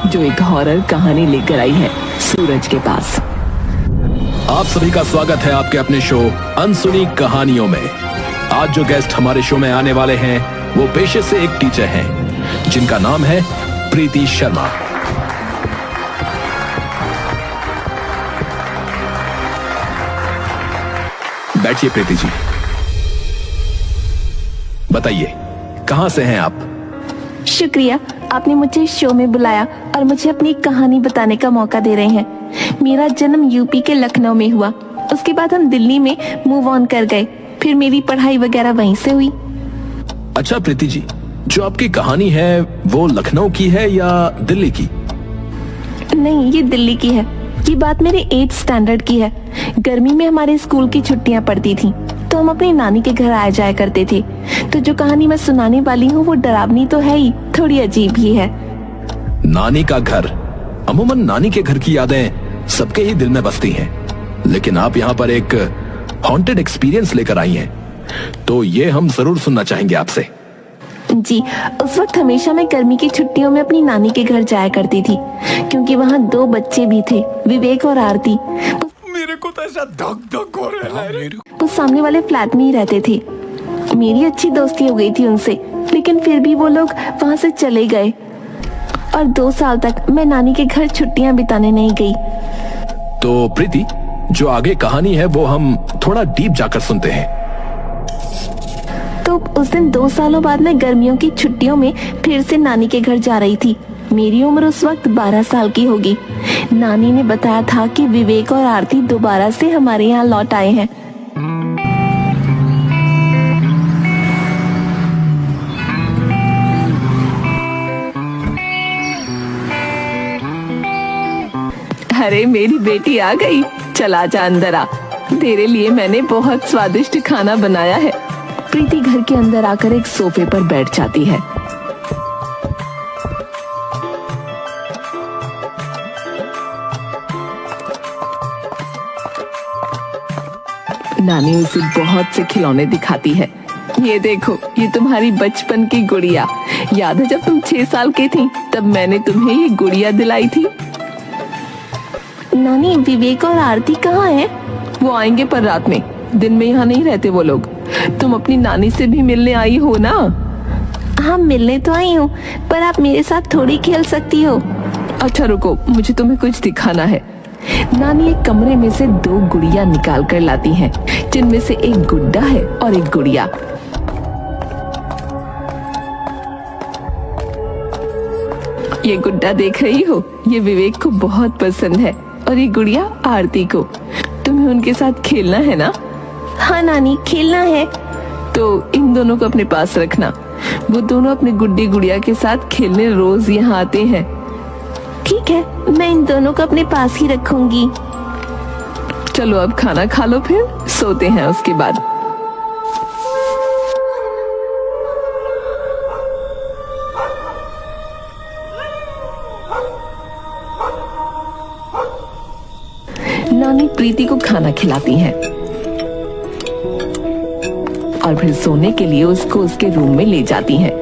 जो एक हॉरर कहानी लेकर आई है सूरज के पास। आप सभी का स्वागत है आपके अपने शो अनसुनी कहानियों में। आज जो गेस्ट हमारे शो में आने वाले हैं वो पेशे से एक टीचर हैं जिनका नाम है प्रीति शर्मा। बैठिए प्रीति जी, बताइए कहां से हैं आप? शुक्रिया, आपने मुझे शो में बुलाया और मुझे अपनी कहानी बताने का मौका दे रहे हैं। मेरा जन्म यूपी के लखनऊ में हुआ। उसके बाद हम दिल्ली में मूव ऑन कर गए। फिर मेरी पढ़ाई वगैरह वहीं से हुई। अच्छा प्रीति जी, जो आपकी कहानी है वो लखनऊ की है या दिल्ली की? नहीं, ये दिल्ली की है। ये बात मेरे 8th स्टैंडर्ड की है। गर्मी में हमारे स्कूल की छुट्टियां पड़ती थी तो हम अपनी नानी के घर आया जाया करते थे। तो जो कहानी मैं सुनाने वाली हूँ वो डरावनी तो है ही, थोड़ी अजीब भी है। नानी का घर, अमूमन नानी के घर की यादें सबके ही दिल में बसती हैं, लेकिन आप यहाँ पर एक हॉन्टेड एक्सपीरियंस लेकर आई हैं, तो ये हम जरूर सुनना चाहेंगे आपसे। जी, उस वक्त हमेशा मैं गर्मी की छुट्टियों में अपनी नानी के घर जाया करती थी, क्योंकि वहाँ 2 बच्चे भी थे, विवेक और आरती। मेरे को तो ऐसा धक धक हो रहा है। वो सामने वाले फ्लैट में ही रहते थे। मेरी अच्छी दोस्ती हो गई थी उनसे, लेकिन फिर भी वो लोग वहाँ से चले गए और 2 साल तक मैं नानी के घर छुट्टियां बिताने नहीं गई। तो प्रीति, जो आगे कहानी है वो हम थोड़ा डीप जाकर सुनते हैं। तो उस दिन 2 सालों बाद मैं गर्मियों की छुट्टियों में फिर से नानी के घर जा रही थी। मेरी उम्र उस वक्त 12 साल की होगी। नानी ने बताया था कि विवेक और आरती दोबारा से हमारे यहाँ लौट आए हैं। अरे मेरी बेटी आ गई, चला जा अंदर आ, तेरे लिए मैंने बहुत स्वादिष्ट खाना बनाया है। प्रीति घर के अंदर आकर एक सोफे पर बैठ जाती है। नानी उसे बहुत से खिलौने दिखाती है। ये देखो, ये तुम्हारी बचपन की गुड़िया। याद है जब तुम 6 साल की थी तब मैंने तुम्हें ये गुड़िया दिलाई थी। नानी, विवेक और आरती कहाँ हैं? वो आएंगे पर रात में, दिन में यहाँ नहीं रहते वो लोग। तुम अपनी नानी से भी मिलने आई हो ना? हाँ, मिलने तो आई हूँ, पर आप मेरे साथ थोड़ी खेल सकती हो। अच्छा रुको, मुझे तुम्हें कुछ दिखाना है। नानी एक कमरे में से 2 गुड़िया निकाल कर लाती हैं, जिनमें से एक गुड्डा है और एक गुड़िया। ये गुड्डा देख रही हो, ये विवेक को बहुत पसंद है और ये गुड़िया आरती को। तुम्हें उनके साथ खेलना है ना? हाँ नानी, खेलना है। तो इन दोनों को अपने पास रखना। वो दोनों अपने गुड्डी गुड़िया के साथ खेलने रोज यहाँ आते हैं। ठीक है, मैं इन दोनों को अपने पास ही रखूंगी। चलो अब खाना खा लो, फिर सोते हैं उसके बाद। नानी प्रीति को खाना खिलाती हैं और फिर सोने के लिए उसको उसके रूम में ले जाती हैं।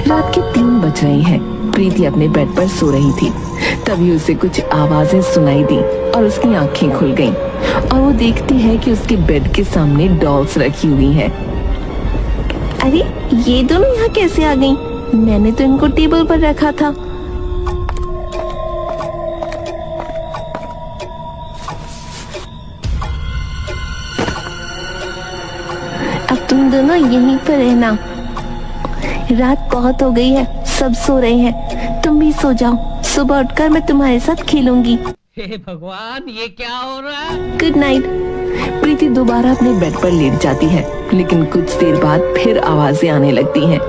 रात के 3 बज रहे हैं। प्रीति अपने बेड पर सो रही थी, तभी उसे कुछ आवाजें सुनाई दी और उसकी आंखें खुल गईं और वो देखती है कि उसके बेड के सामने डॉल्स रखी हुई हैं। अरे, ये दोनों यहाँ कैसे आ गईं? मैंने तो इनको टेबल पर रखा था। अब तुम दोनों यहीं पर रहना। रात बहुत हो गई है, सब सो रहे हैं, तुम भी सो जाओ। सुबह उठकर मैं तुम्हारे साथ खेलूंगी। हे भगवान, ये क्या हो रहा है? Good night. प्रीति दोबारा अपने बेड पर लेट जाती है, लेकिन कुछ देर बाद फिर आवाजें आने लगती हैं।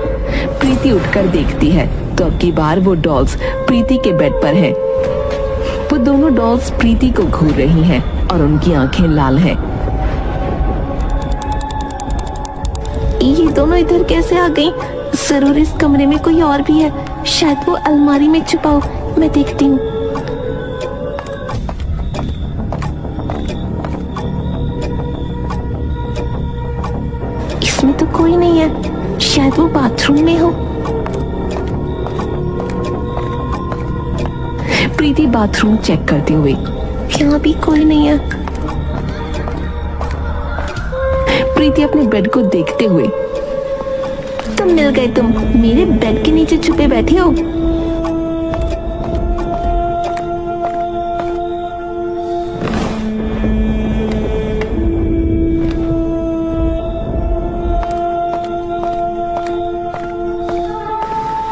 प्रीति उठकर देखती है तो अब की बार वो डॉल्स प्रीति के बेड पर हैं। वो दोनों डॉल्स प्रीति को घूर रही हैं और उनकी आंखें लाल हैं। ये दोनों इधर कैसे आ गईं? जरूर इस कमरे में कोई और भी है। शायद वो अलमारी में छुपा हो, मैं देखती हूँ। इसमें तो कोई नहीं है। शायद वो बाथरूम में हो। प्रीति बाथरूम चेक करते हुए, यहाँ भी कोई नहीं है। प्रीति अपने बेड को देखते हुए, तुम मिल गए, तुम मेरे बेड के नीचे छुपे बैठे हो।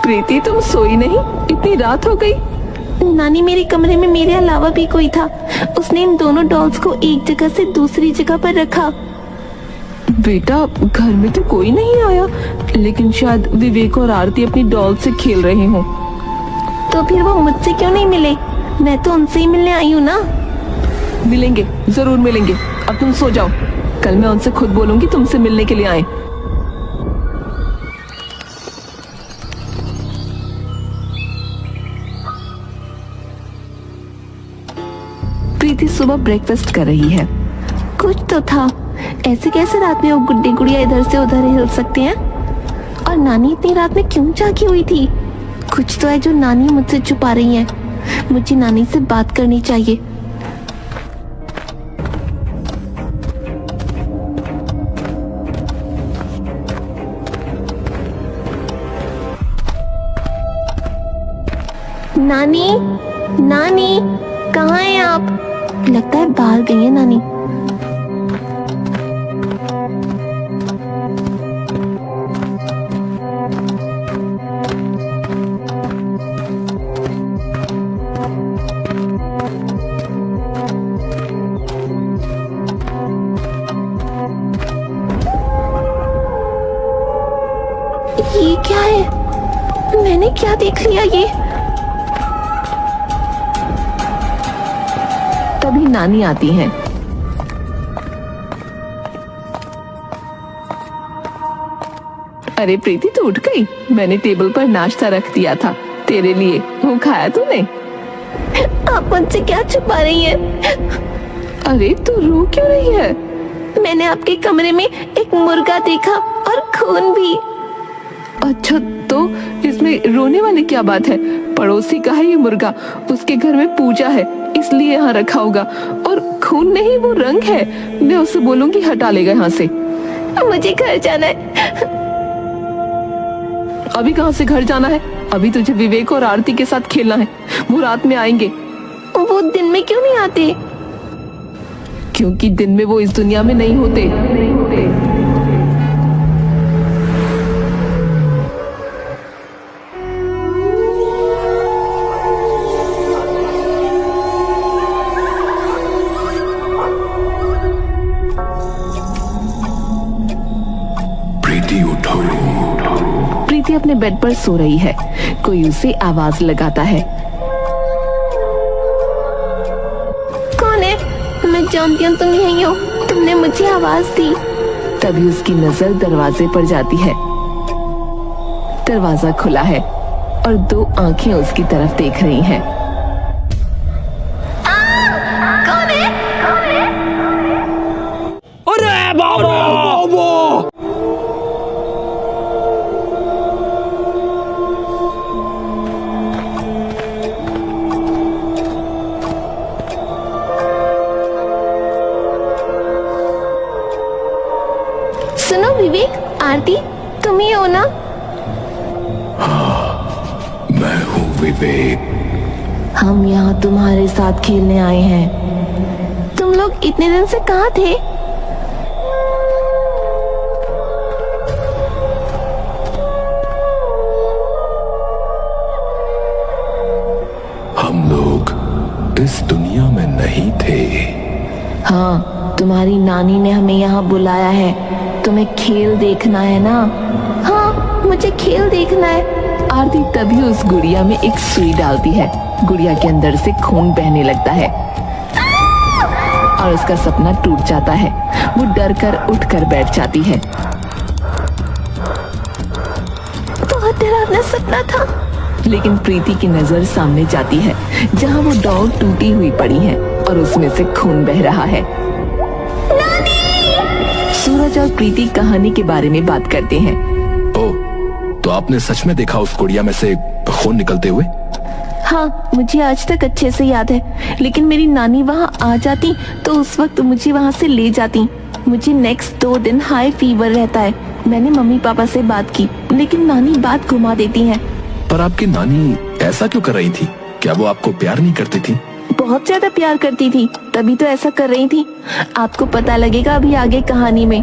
प्रीति तुम सोई नहीं? इतनी रात हो गई। नानी, मेरे कमरे में मेरे अलावा भी कोई था। उसने इन दोनों डॉल्स को एक जगह से दूसरी जगह पर रखा। बेटा, घर में तो कोई नहीं आया, लेकिन शायद विवेक और आरती अपनी डॉल से खेल रहे हो। तो फिर वो मुझसे क्यों नहीं मिले? मैं तो उनसे ही मिलने आई हूँ ना। मिलेंगे, जरूर मिलेंगे। अब तुम सो जाओ, कल मैं उनसे खुद बोलूंगी तुमसे मिलने के लिए आए। प्रीति सुबह ब्रेकफास्ट कर रही है। कुछ तो था, ऐसे कैसे रात में वो गुड्डे गुड़िया इधर से उधर हिल सकते हैं? और नानी इतनी रात में क्यों जागी हुई थी? कुछ तो है जो नानी मुझसे छुपा रही है। मुझे नानी से बात करनी चाहिए। नानी, नानी, कहाँ हैं आप? लगता है बाहर गई है नानी। ये क्या है? मैंने क्या देख लिया? ये तभी नानी आती हैं। अरे प्रीति, तू उठ गई? मैंने टेबल पर नाश्ता रख दिया था तेरे लिए, वो खाया तूने? आप मुझसे क्या छुपा रही हैं? अरे तू रो क्यों रही है? मैंने आपके कमरे में एक मुर्गा देखा और खून भी। अच्छा, तो इसमें रोने वाली क्या बात है? पड़ोसी का है ये मुर्गा, उसके घर में पूजा है इसलिए यहाँ रखा होगा। और खून नहीं, वो रंग है। मैं उससे बोलूंगी हटा लेगा यहाँ से। मुझे घर जाना है। अभी कहाँ से घर जाना है? अभी तुझे विवेक और आरती के साथ खेलना है, वो रात में आएंगे। वो दिन में क्यों नहीं आते? क्योंकि दिन में वो इस दुनिया में नहीं होते। प्रीति उठो। प्रीति अपने बेड पर सो रही है। कोई उसे आवाज लगाता है। कौन है? मैं जानती हूँ तुम यहीं हो। तुमने मुझे आवाज दी। तभी उसकी नजर दरवाजे पर जाती है। दरवाजा खुला है और दो आंखें उसकी तरफ देख रही हैं। कौन है? अरे बाबा! सुनो विवेक, आरती, तुम ही हो ना? मैं हूँ विवेक। हम यहाँ तुम्हारे साथ खेलने आए हैं। तुम लोग इतने दिन से कहाँ थे? हम लोग इस दुनिया में नहीं थे। हाँ, तुम्हारी नानी ने हमें यहाँ बुलाया है। तुम्हें खेल देखना है ना? हाँ, मुझे खेल देखना है। आरती तभी उस गुड़िया में एक सुई डालती है। गुड़िया के अंदर से खून बहने लगता है और उसका सपना टूट जाता है। वो डर कर उठ कर बैठ जाती है। बहुत डरावना सपना था। लेकिन प्रीति की नजर सामने जाती है, जहाँ वो डॉल टूटी हुई पड़ी है और उसमें से खून बह रहा है। सूरज और प्रीति कहानी के बारे में बात करते हैं। तो आपने सच में देखा उस गुड़िया में से खून निकलते हुए? हाँ, मुझे आज तक अच्छे से याद है, लेकिन मेरी नानी वहाँ आ जाती तो उस वक्त मुझे वहाँ से ले जाती। मुझे नेक्स्ट 2 दिन हाई फीवर रहता है। मैंने मम्मी पापा से बात की, लेकिन नानी बात घुमा देती हैं। पर आपकी नानी ऐसा क्यों कर रही थी? क्या वो आपको प्यार नहीं करती थी? बहुत ज्यादा प्यार करती थी, तभी तो ऐसा कर रही थी। आपको पता लगेगा अभी आगे कहानी में।